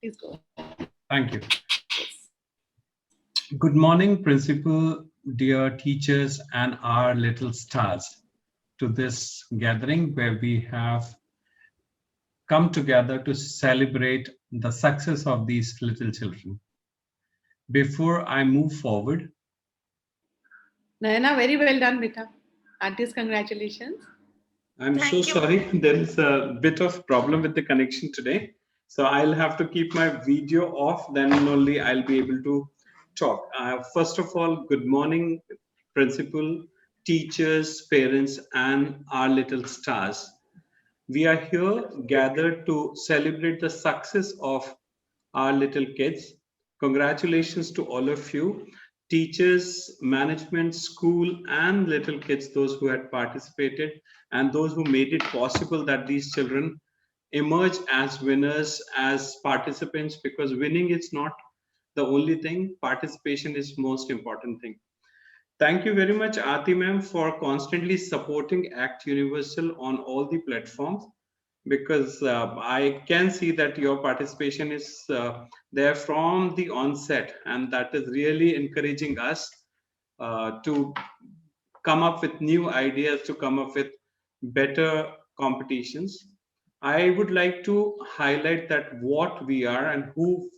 Please go. Thank you. Good morning, principal, dear teachers, and our little stars, to this gathering where we have come together to celebrate the success of these little children. Before I move forward, Nayana, very well done, beta. Aunties, congratulations. I'm so sorry. There is a bit of problem with the connection today. So I'll have to keep my video off, then only I'll be able to talk. First of all, good morning, principal, teachers, parents, and our little stars. We are here gathered to celebrate the success of our little kids. Congratulations to all of you, teachers, management, school, and little kids, those who had participated and those who made it possible that these children emerge as winners, as participants, because winning is not the only thing, participation is most important thing. Thank you very much, Aarti ma'am, for constantly supporting Act Universal on all the platforms, because I can see that your participation is there from the onset, and that is really encouraging us to come up with new ideas, to come up with better competitions. I would like to highlight that what we are and who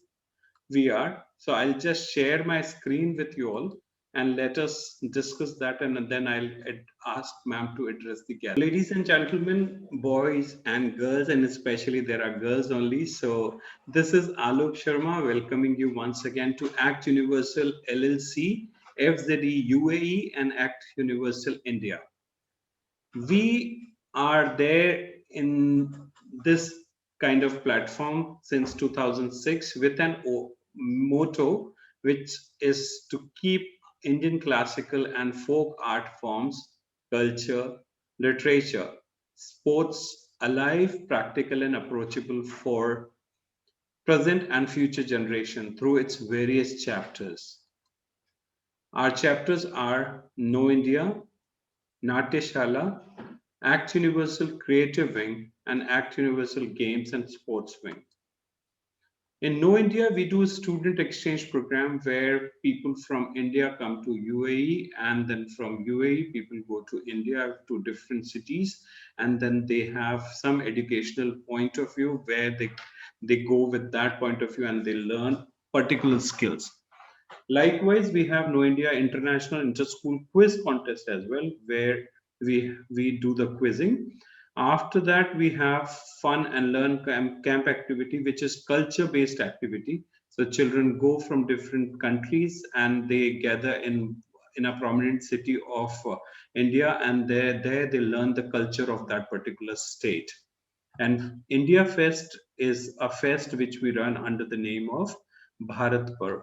we are. So I'll just share my screen with you all and let us discuss that, and then I'll ask ma'am to address the gathering. Ladies and gentlemen, boys and girls, and especially there are girls only. So this is Alok Sharma welcoming you once again to Act Universal LLC, FZE UAE, and Act Universal India. We are there in this kind of platform since 2006 with an motto, which is to keep Indian classical and folk art forms, culture, literature, sports alive, practical, and approachable for present and future generation through its various chapters. Our chapters are Know India, Natyashala, Act Universal Creative Wing, and Act Universal Games and Sports Wing. In Know India, we do a student exchange program where people from India come to UAE, and then from UAE, people go to India to different cities, and then they have some educational point of view where they go with that point of view and they learn particular skills. Likewise, we have Know India International Inter-School Quiz Contest as well, where we do the quizzing. After that, we have Fun and Learn camp activity, which is culture-based activity. So children go from different countries and they gather in a prominent city of India, and there they learn the culture of that particular state. And India Fest is a fest which we run under the name of Bharat Parv.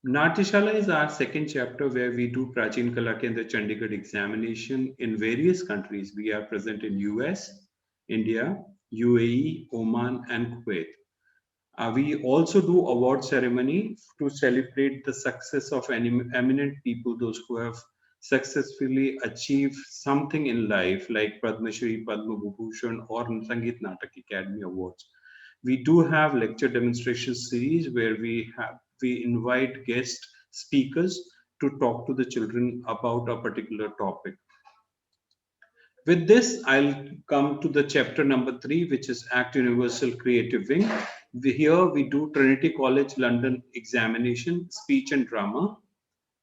Natishala is our second chapter where we do Prachin Kala Kendra Chandigarh examination in various countries. We are present in US, India, UAE, Oman, and Kuwait. We also do award ceremony to celebrate the success of eminent people, those who have successfully achieved something in life, like Padma Shri, Padma Bhushan, or Sangeet Natak Academy Awards. We do have lecture demonstration series where we invite guest speakers to talk to the children about a particular topic. With this, I'll come to the chapter number 3, which is Act Universal Creative Wing. Here we do Trinity College London examination, speech and drama,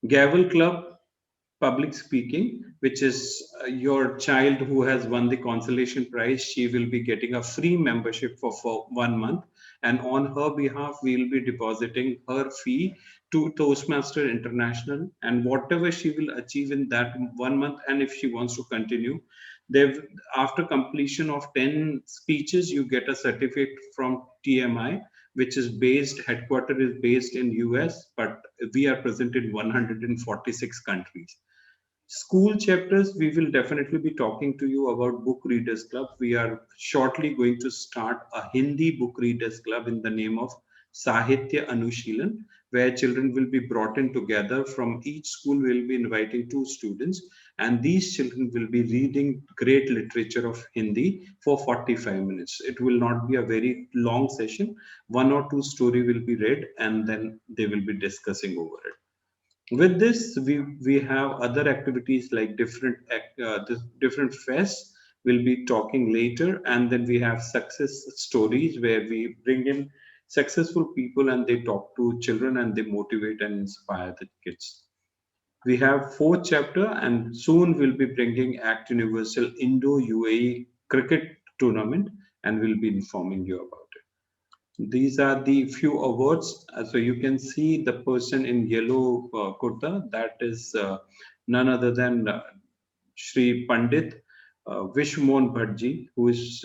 Gavel Club public speaking, which is your child who has won the consolation prize. She will be getting a free membership for 1 month, and on her behalf, we will be depositing her fee to Toastmaster International, and whatever she will achieve in that 1 month, and if she wants to continue, they've after completion of 10 speeches, you get a certificate from TMI, which is based, headquarter is based in US, but we are present in 146 countries. School chapters, we will definitely be talking to you about Book Readers Club. We are shortly going to start a Hindi Book Readers Club in the name of Sahitya Anushilan, where children will be brought in together. From each school, we'll be inviting 2 students, and these children will be reading great literature of Hindi for 45 minutes. It will not be a very long session. One or two story will be read, and then they will be discussing over it. With this, we have other activities like different fests. We'll be talking later, and then we have success stories where we bring in successful people and they talk to children and they motivate and inspire the kids. We have fourth chapter, and soon we'll be bringing Act Universal Indo UAE cricket tournament, and we'll be informing you about it. These are the few awards. So you can see the person in yellow kurta. That is none other than Shri Pandit Vishmohan Bhattji, who is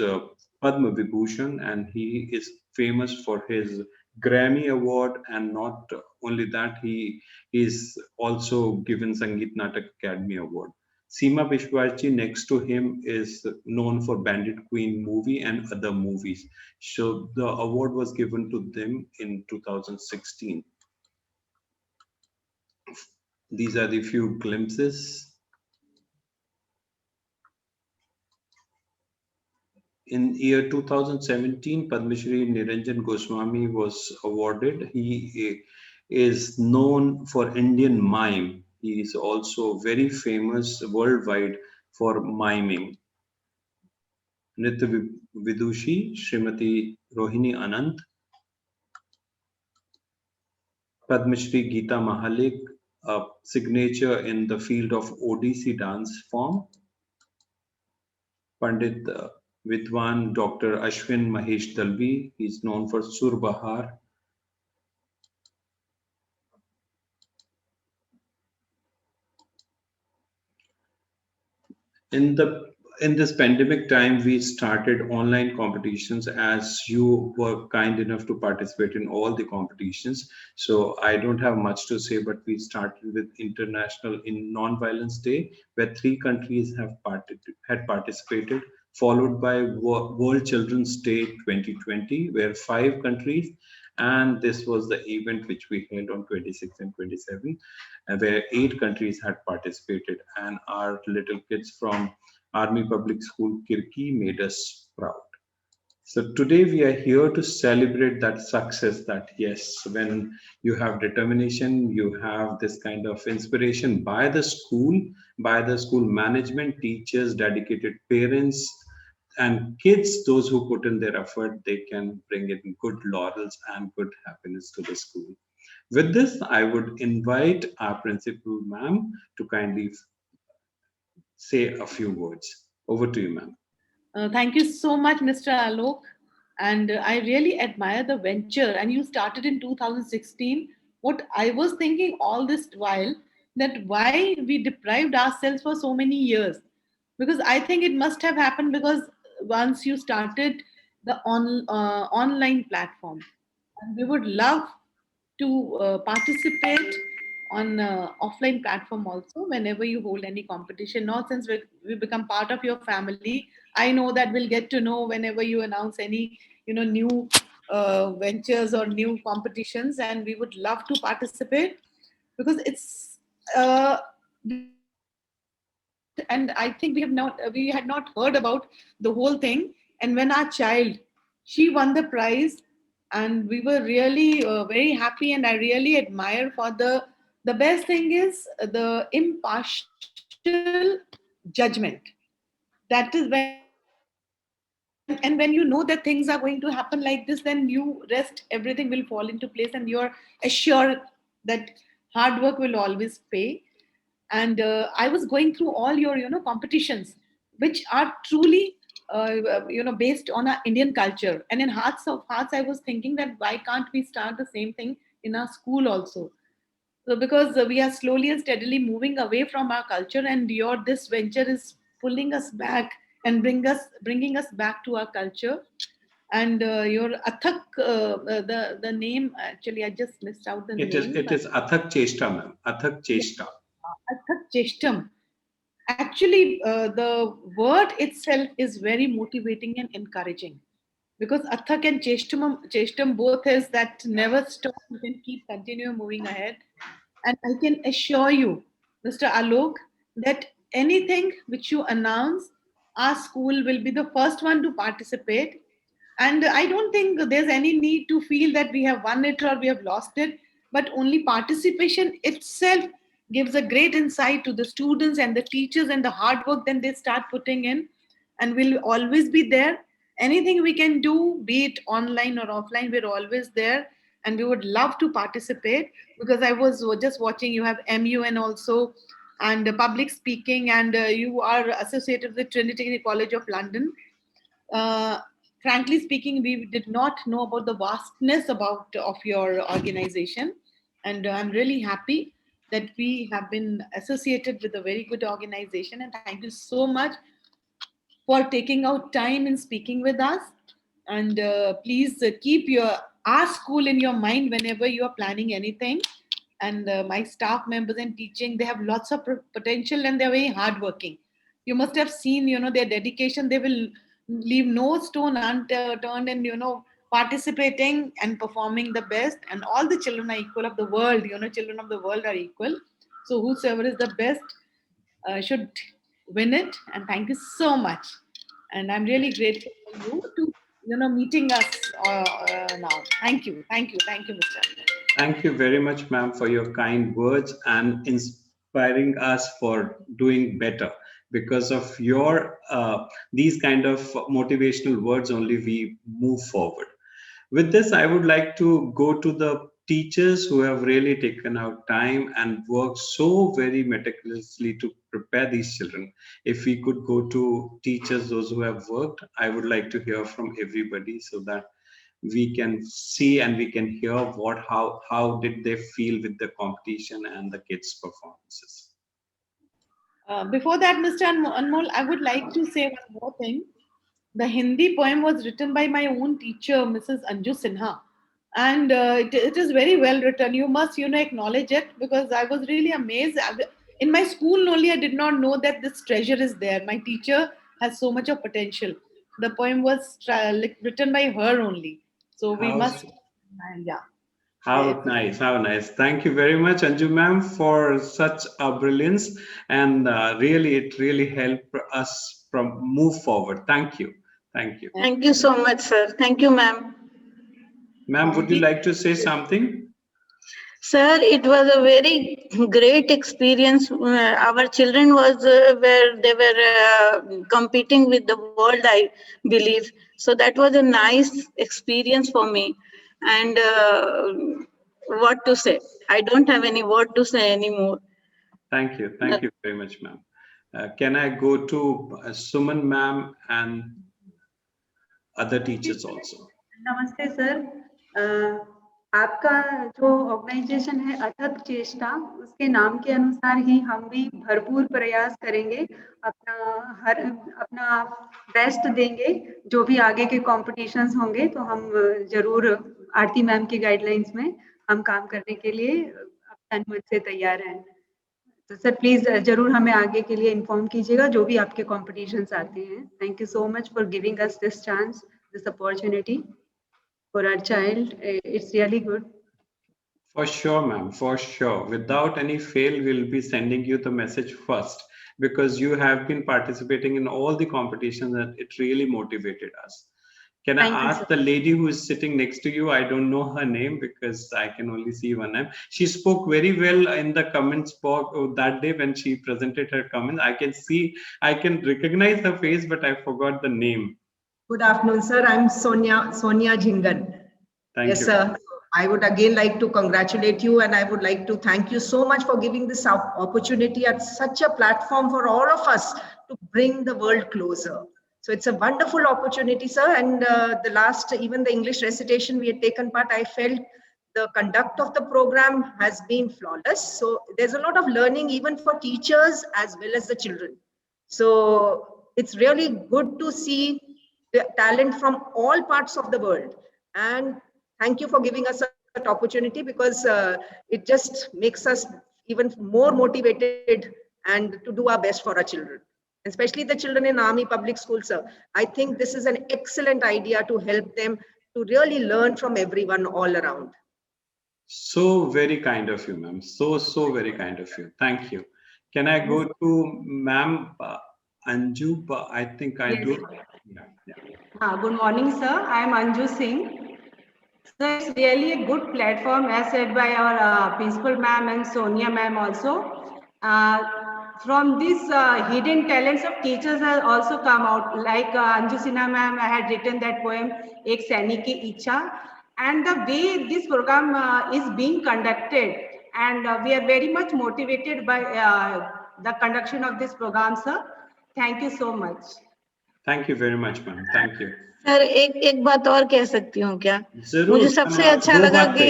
Padma Vibhushan, and he is famous for his Grammy Award. And not only that, he is also given Sangeet Natak Academy Award. Seema Bishwasji next to him is known for Bandit Queen movie and other movies. So the award was given to them in 2016. These are the few glimpses. In year 2017, Padma Shri Niranjan Goswami was awarded. He is known for Indian mime. He is also very famous worldwide for miming. Nitya Vidushi, Srimati Rohini Anand, Padma Shri Geeta Mahalik, a signature in the field of Odissi dance form. Pandit Vidwan Dr. Ashwin Mahesh Dalvi, he is known for Sur Bahar. In this pandemic time, we started online competitions, as you were kind enough to participate in all the competitions. So I don't have much to say, but we started with International in Non-Violence Day, where 3 countries had participated, followed by World Children's Day 2020, where 5 countries, and this was the event which we held on 26 and 27, where 8 countries had participated, and our little kids from Army Public School Kirki made us proud. So today we are here to celebrate that success, that yes, when you have determination, you have this kind of inspiration by the school management, teachers, dedicated parents, and kids, those who put in their effort, they can bring in good laurels and good happiness to the school. With this, I would invite our principal ma'am to kindly say a few words. Over to you, ma'am. Thank you so much, Mr. Alok. And I really admire the venture. And you started in 2016. What I was thinking all this while, that why we deprived ourselves for so many years. Because I think it must have happened because once you started the online platform, and we would love to participate on offline platform also whenever you hold any competition. Now since we become part of your family, I know that we'll get to know whenever you announce any new ventures or new competitions, and we would love to participate because it's and I think we had not heard about the whole thing. And when our child, she won the prize, and we were really very happy. And I really admire for the best thing is the impartial judgment. That is when, and when you know that things are going to happen like this, then you rest, everything will fall into place, and you're assured that hard work will always pay. And I was going through all your competitions, which are truly based on our Indian culture. And in hearts of hearts, I was thinking that why can't we start the same thing in our school also? So because we are slowly and steadily moving away from our culture, and your this venture is pulling us back and bringing us back to our culture. And your Athak, the name, actually I just missed out the name. It is Athak Cheshta, ma'am. Athak Cheshta. Athak Cheshtam. Actually, the word itself is very motivating and encouraging, because Athak and Cheshtam both is that never stop. You can keep continue moving ahead, and I can assure you, Mr. Alok, that anything which you announce, our school will be the first one to participate. And I don't think there's any need to feel that we have won it or we have lost it, but only participation itself gives a great insight to the students and the teachers and the hard work then they start putting in, and we'll always be there. Anything we can do, be it online or offline, we're always there, and we would love to participate. Because I was just watching, you have MUN also, and public speaking, and you are associated with Trinity College of London. uh, Frankly speaking, we did not know about the vastness about of your organization, and I'm really happy that we have been associated with a very good organization. And thank you so much for taking out time and speaking with us. And please keep your our school in your mind whenever you are planning anything. And my staff members and teaching, they have lots of potential and they're very hardworking. You must have seen, their dedication. They will leave no stone unturned in, participating and performing the best. And all the children are equal of the world. Children of the world are equal. So whosoever is the best should win it. And thank you so much. And I'm really grateful for you to, meeting us now. Thank you, Mr. Thank you very much, ma'am, for your kind words and inspiring us for doing better. Because of your these kind of motivational words, only we move forward. With this, I would like to go to the teachers who have really taken out time and worked so very meticulously to prepare these children. If we could go to teachers, those who have worked, I would like to hear from everybody so that we can see and we can hear how did they feel with the competition and the kids' performances. Before that, Mr. Anmol, I would like to say one more thing. The Hindi poem was written by my own teacher, Mrs. Anju Sinha, and it is very well written. You must, acknowledge it, because I was really amazed. In my school only, I did not know that this treasure is there. My teacher has so much of potential. The poem was written by her only, so we How, must, yeah. how nice, how nice. Thank you very much, Anju ma'am, for such a brilliance. And really, it really helped us from move forward. Thank you. Thank you. Thank you so much, sir. Thank you, ma'am. Ma'am, would you like to say something? Sir, it was a very great experience. Our children was where they were competing with the world, I believe. So that was a nice experience for me. And what to say? I don't have any word to say anymore. Thank you. Thank you very much, ma'am. Can I go to Suman ma'am and other teachers also? नमस्ते sir, आपका जो organisation है अथक चेष्टा, उसके नाम के अनुसार ही हम भी भरपूर प्रयास करेंगे, अपना बेस्ट देंगे। जो भी आगे के कॉम्पिटिशन्स होंगे तो हम जरूर आरती मैम की गाइडलाइंस में हम काम करने के लिए तन मन से तैयार हैं। तो सर प्लीज जरूर हमें आगे के लिए इन्फॉर्म कीजिएगा जो भी आपके कॉम्पिटिशन्स आते हैं। Thank you so much for giving us this chance, this opportunity for our child. It's really good. For sure, ma'am, for sure. Without any fail, we'll be sending you the message first, because you have been participating in all the competitions and it really motivated us. Can I ask the lady who is sitting next to you? I don't know her name because I can only see one name. She spoke very well in the comments box that day when she presented her comments. I can recognize her face, but I forgot the name. Good afternoon, sir. I'm Sonia Jhingan. Thank you. Yes, sir. I would again like to congratulate you, and I would like to thank you so much for giving this opportunity at such a platform for all of us to bring the world closer. So it's a wonderful opportunity, sir. And even the English recitation we had taken part, I felt the conduct of the program has been flawless. So there's a lot of learning even for teachers as well as the children. So it's really good to see the talent from all parts of the world, and thank you for giving us that opportunity, because it just makes us even more motivated and to do our best for our children, especially the children in Army Public School, sir. I think this is an excellent idea to help them to really learn from everyone all around. So very kind of you, ma'am. So very kind of you. Thank you. Can I go to Ma'am Anju? I think I Yes. do. Yeah. Good morning, sir. I am Anju Singh. So it's really a good platform, as said by our principal ma'am and Sonia ma'am also. From these hidden talents of teachers have also come out. Like Anju Sinha ma'am had written that poem, Ek Saini Ki Icha. And the way this program is being conducted, and we are very much motivated by the conduction of this program, sir. Thank you so much. Thank you very much, ma'am. Thank you. Sir एक बात और कह सकती हूँ क्या? जरूर, मुझे सबसे अच्छा लगा कि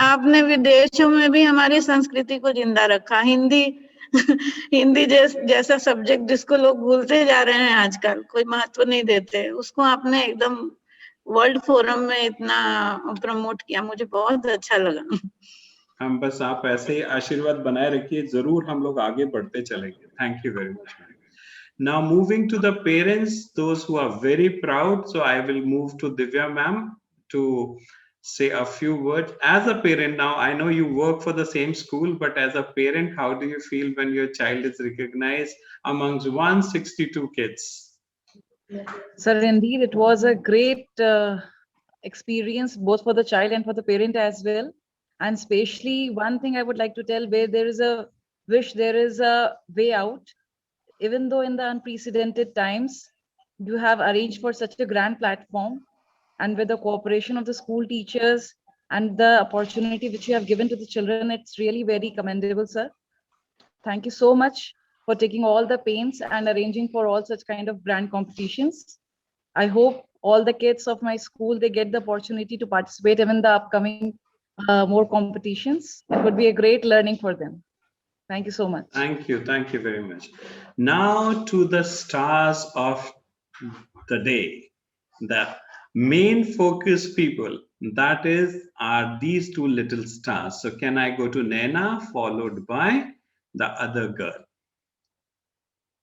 आपने विदेशों में भी हमारी संस्कृति को जिंदा रखा। हिंदी जैसा सब्जेक्ट जिसको लोग भूलते जा रहे हैं आजकल, कोई महत्व नहीं देते, उसको आपने एकदम वर्ल्ड फोरम में इतना प्रमोट किया, मुझे बहुत अच्छा लगा। हम बस आप ऐसे ही आशीर्वाद बनाए रखिए, जरूर हम लोग आगे बढ़ते चलेंगे। Thank you very much. Now moving to the parents, those who are very proud. So I will move to Divya ma'am to say a few words. As a parent now, I know you work for the same school, but as a parent, how do you feel when your child is recognized amongst 162 kids? Sir, indeed, it was a great experience, both for the child and for the parent as well. And especially one thing I would like to tell, where there is a wish, there is a way out. Even though in the unprecedented times, you have arranged for such a grand platform, and with the cooperation of the school teachers and the opportunity which you have given to the children, it's really very commendable, sir. Thank you so much for taking all the pains and arranging for all such kind of grand competitions. I hope all the kids of my school, they get the opportunity to participate even in the upcoming more competitions. It would be a great learning for them. Thank you so much. Thank you very much. Now to the stars of the day, the main focus people, that are these two little stars. So can I go to Naina followed by the other girl?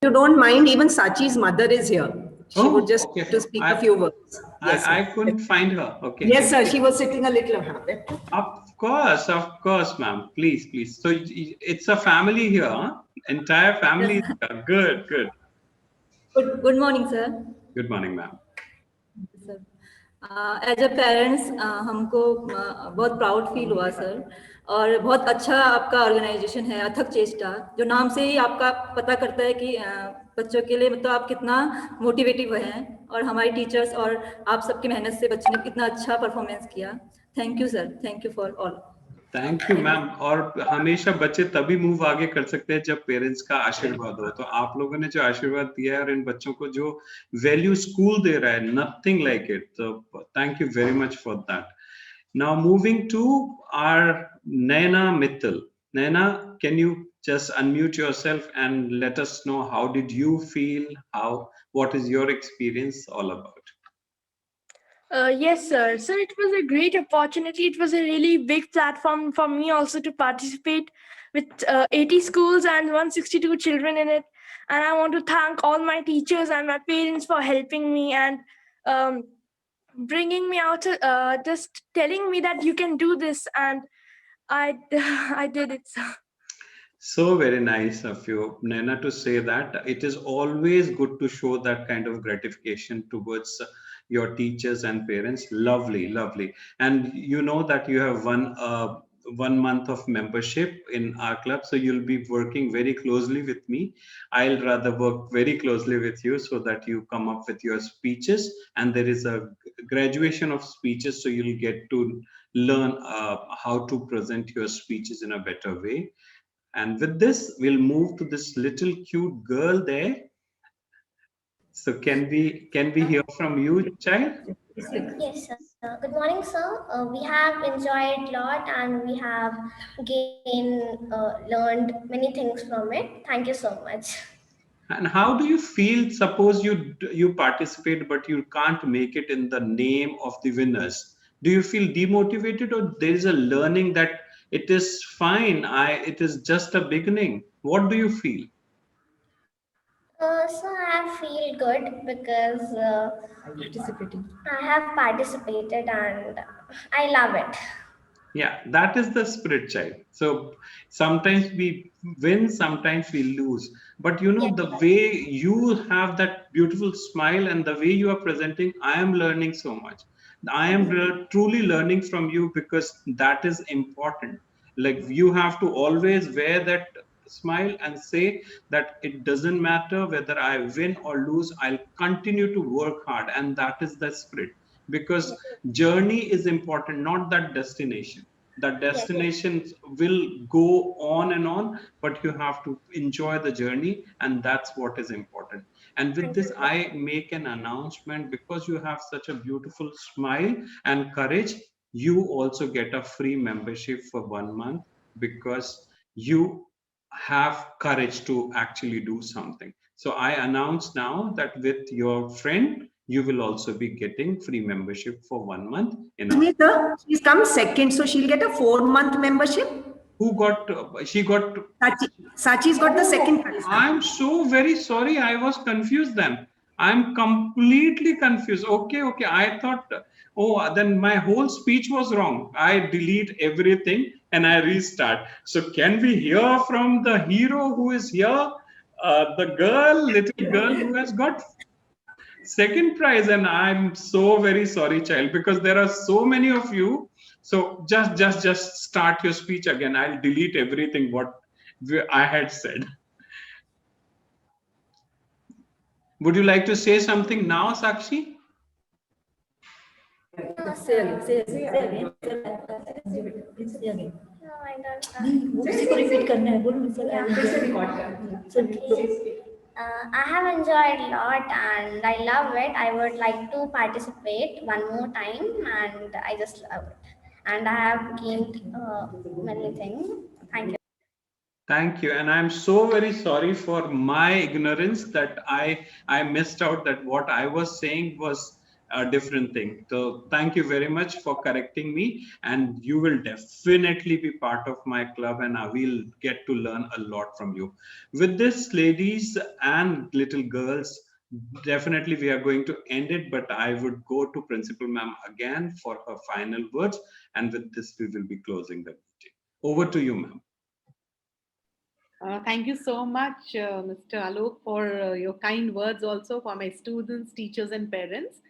If you don't mind, even Sachi's mother is here. She would just to speak a few words. Yes, I couldn't find her. Okay. Yes, sir. She was sitting a little ahead. Of course, ma'am. Please. So it's a family here, huh? Entire family. Good. Good morning, sir. Good morning, ma'am. Sir, as a parents, हमको बहुत proud feel हुआ sir, और बहुत अच्छा आपका organisation है अथक चेष्टा, जो नाम से ही आपका पता करता है कि बच्चों के लिए मतलब आप कितना मोटिवेटिव हैं, और हमारी टीचर्स और आप सबकी मेहनत से बच्चे ने कितना अच्छा परफॉर्मेंस किया। Thank you sir, thank you for all. Thank you ma'am. और हमेशा बच्चे तभी मूव आगे कर सकते हैं जब पेरेंट्स का आशीर्वाद हो। तो आप लोगों ने जो आशीर्वाद दिया है और इन बच्चों को जो वैल्यू स्कूल दे रहा है, नथिंग लाइक इट। तो thank you very much for that. Now moving to our Naina Mittal. Naina, can you just unmute yourself and let us know how did you feel? What is your experience all about? Yes, sir. Sir, it was a great opportunity. It was a really big platform for me also to participate with 80 schools and 162 children in it. And I want to thank all my teachers and my parents for helping me and bringing me out, just telling me that you can do this. And I did it, sir. So very nice of you, Naina, to say that. It is always good to show that kind of gratification towards your teachers and parents. Lovely. And you know that you have won 1 month of membership in our club, so you'll be working very closely with me. I'll rather work very closely with you so that you come up with your speeches, and there is a graduation of speeches, so you'll get to learn how to present your speeches in a better way. And with this, we'll move to this little cute girl there. So can we hear from you, child? Yes, sir. Good morning, sir. We have enjoyed a lot and we have learned many things from it. Thank you so much. And how do you feel? Suppose you participate, but you can't make it in the name of the winners. Do you feel demotivated, or there is a learning that it is fine? It is just a beginning. What do you feel? So I feel good because I have participated and I love it. Yeah, that is the spirit, child. So sometimes we win, sometimes we lose. But you know, Yes, the sir. way you have that beautiful smile and the way you are presenting, I am learning so much. I am truly learning from you, because that is important. Like, you have to always wear that smile and say that it doesn't matter whether I win or lose, I'll continue to work hard. And that is the spirit, because Yes, journey is important, not that destination. The yes, destinations will go on and on, but you have to enjoy the journey, and that's what is important. And with thank you, this, sir. I make an announcement, because you have such a beautiful smile and courage, you also get a free membership for 1 month, because you have courage to actually do something. So I announce now that with your friend, you will also be getting free membership for 1 month in our. Sir, she's come second, so she'll get a 4-month membership. Who got? She got. Sachi's got the second prize. I'm so very sorry. I was confused then. I'm completely confused. Okay, okay. I thought, oh, then my whole speech was wrong. I delete everything and I restart. So can we hear from the hero who is here? The girl, little girl who has got second prize. And I'm so very sorry, child, because there are so many of you. So just start your speech again. I'll delete everything what I had said. Would you like to say something now, Sakshi? Say again, say again. Say again. No, I don't. वो किसी को repeat करना है, बोलो sir. I have enjoyed a lot and I love it. I would like to participate one more time and I just love it. And I have gained many things. Thank you. Thank you. And I'm so very sorry for my ignorance that I missed out that what I was saying was a different thing. So thank you very much for correcting me, and you will definitely be part of my club, and I will get to learn a lot from you. With this, ladies and little girls, definitely we are going to end it, but I would go to Principal Ma'am again for her final words, and with this we will be closing the meeting. Over to you, ma'am. Thank you so much, Mr. Alok, for your kind words also for my students, teachers, and parents.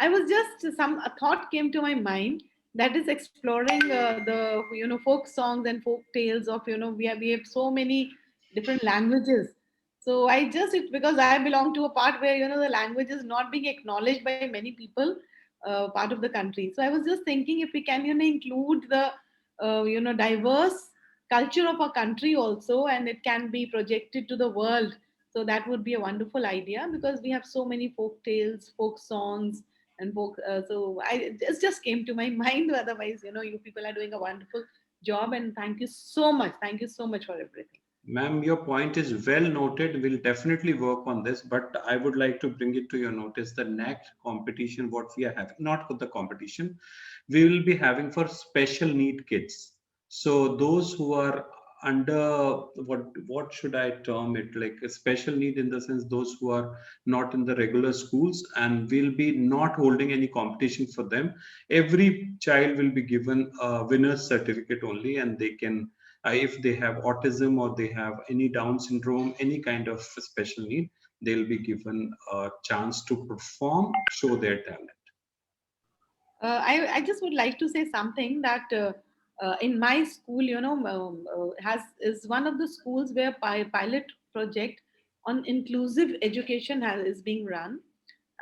I was just a thought came to my mind, that is exploring the folk songs and folk tales of we have so many different languages. So because I belong to a part where the language is not being acknowledged by many people, part of the country. So I was just thinking if we can include the diverse culture of our country also, and it can be projected to the world. So that would be a wonderful idea, because we have so many folk tales, folk songs, and folk. It just came to my mind. Otherwise, you people are doing a wonderful job, and thank you so much. Thank you so much for everything. Ma'am, your point is well noted. We'll definitely work on this, but I would like to bring it to your notice the next competition, what we are having, not for the competition, we will be having for special need kids. So those who are under what should I term it, like a special need, in the sense those who are not in the regular schools, and we'll be not holding any competition for them. Every child will be given a winner's certificate only, and they can, if they have autism or they have any Down syndrome, any kind of special need, they'll be given a chance to perform, show their talent. I just would like to say something that in my school, is one of the schools where pilot project on inclusive education is being run,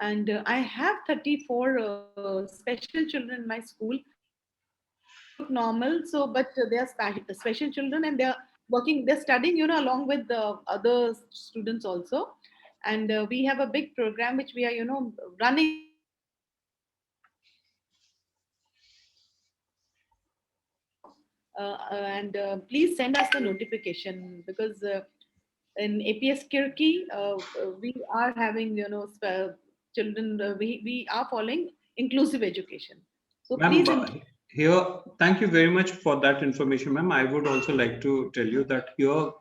and I have 34 special children in my school. Normal, so but they are special children, and they're studying, along with the other students also, and we have a big program which we are, running. Please send us the notification, because in APS Kirki, we are having, children, we are following inclusive education. So please. Here, thank you very much for that information, ma'am. I would also like to tell you that here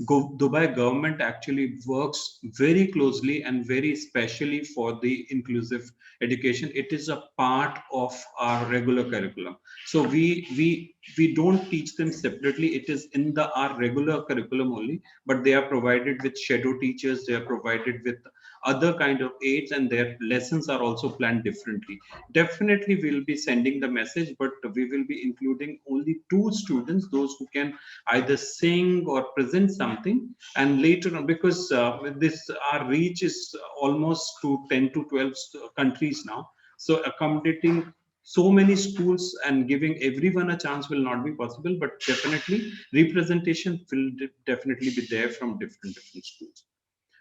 Dubai government actually works very closely and very specially for the inclusive education. It is a part of our regular curriculum. So we don't teach them separately. It is in our regular curriculum only, but they are provided with shadow teachers. They are provided with other kind of aids, and their lessons are also planned differently. Definitely we'll be sending the message, but we will be including only 2 students, those who can either sing or present something. And later on, because our reach is almost to 10 to 12 countries now, so accommodating so many schools and giving everyone a chance will not be possible, but definitely representation will definitely be there from different schools.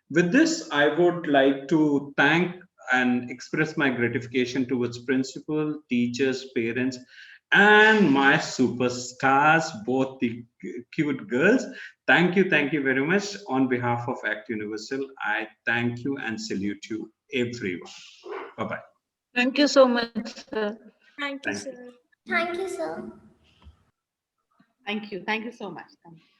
With this, I would like to thank and express my gratification towards principal, teachers, parents, and my superstars, both the cute girls. Thank you very much. On behalf of ACT Universal, I thank you and salute you, everyone. Bye-bye. Thank you so much, sir. Thank you, sir. Thank you, sir. Thank you so much. Thank you.